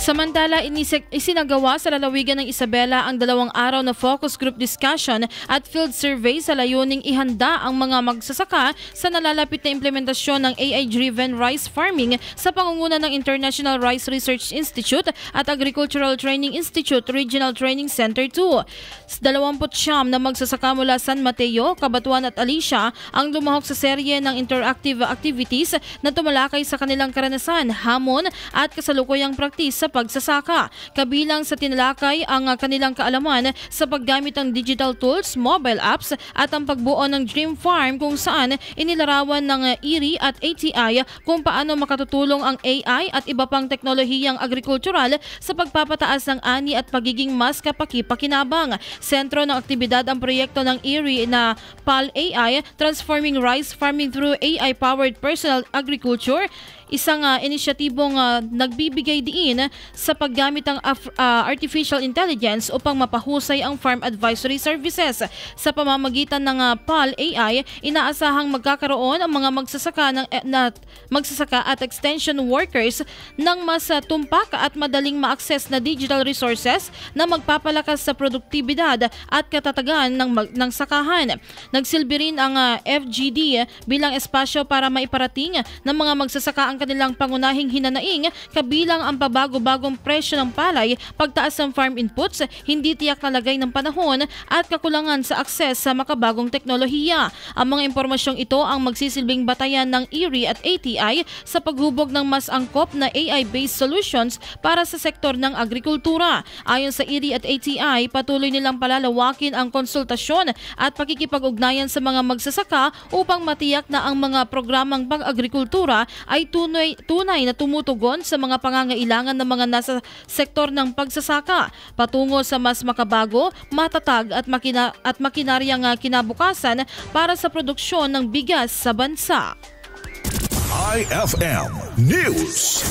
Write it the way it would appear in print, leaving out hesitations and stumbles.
Samantala, isinagawa sa lalawigan ng Isabela ang 2 araw na focus group discussion at field survey sa layuning ihanda ang mga magsasaka sa nalalapit na implementasyon ng AI-driven rice farming sa pangunguna ng International Rice Research Institute at Agricultural Training Institute Regional Training Center 2. 29 na magsasaka mula San Mateo, Cabanatuan at Alicia ang lumahok sa serye ng interactive activities na tumalakay sa kanilang karanasan, hamon at kasalukuyang praktis sa pagsasaka. Kabilang sa tinalakay ang kanilang kaalaman sa paggamit ng digital tools, mobile apps at ang pagbuo ng Dream Farm kung saan inilarawan ng IRRI at ATI kung paano makatutulong ang AI at iba pang teknolohiyang agrikultural sa pagpapataas ng ani at pagiging mas kapaki-pakinabang. Sentro ng aktibidad ang proyekto ng IRRI na PAL AI, Transforming Rice Farming Through AI-Powered Personal Agriculture, isang inisyatibong nagbibigay diin sa paggamit ng artificial intelligence upang mapahusay ang farm advisory services. Sa pamamagitan ng PAL AI, inaasahang magkakaroon ang mga magsasaka at extension workers ng mas tumpak at madaling ma-access na digital resources na magpapalakas sa produktibidad at katatagan ng sakahan. Nagsilbi rin ang FGD bilang espasyo para maiparating ng mga magsasaka ang kanilang pangunahing hinanaing, kabilang ang pabago-bagong presyo ng palay, pagtaas ng farm inputs, hindi tiyak na lagay ng panahon at kakulangan sa akses sa makabagong teknolohiya. Ang mga impormasyong ito ang magsisilbing batayan ng IRRI at ATI sa paghubog ng mas angkop na AI-based solutions para sa sektor ng agrikultura. Ayon sa IRRI at ATI, patuloy nilang palalawakin ang konsultasyon at pakikipag-ugnayan sa mga magsasaka upang matiyak na ang mga programang pag-agrikultura ay tunay na tumutugon sa mga pangangailangan ng mga nasa sektor ng pagsasaka patungo sa mas makabago, matatag at makinaryang kinabukasan para sa produksyon ng bigas sa bansa. IFM News.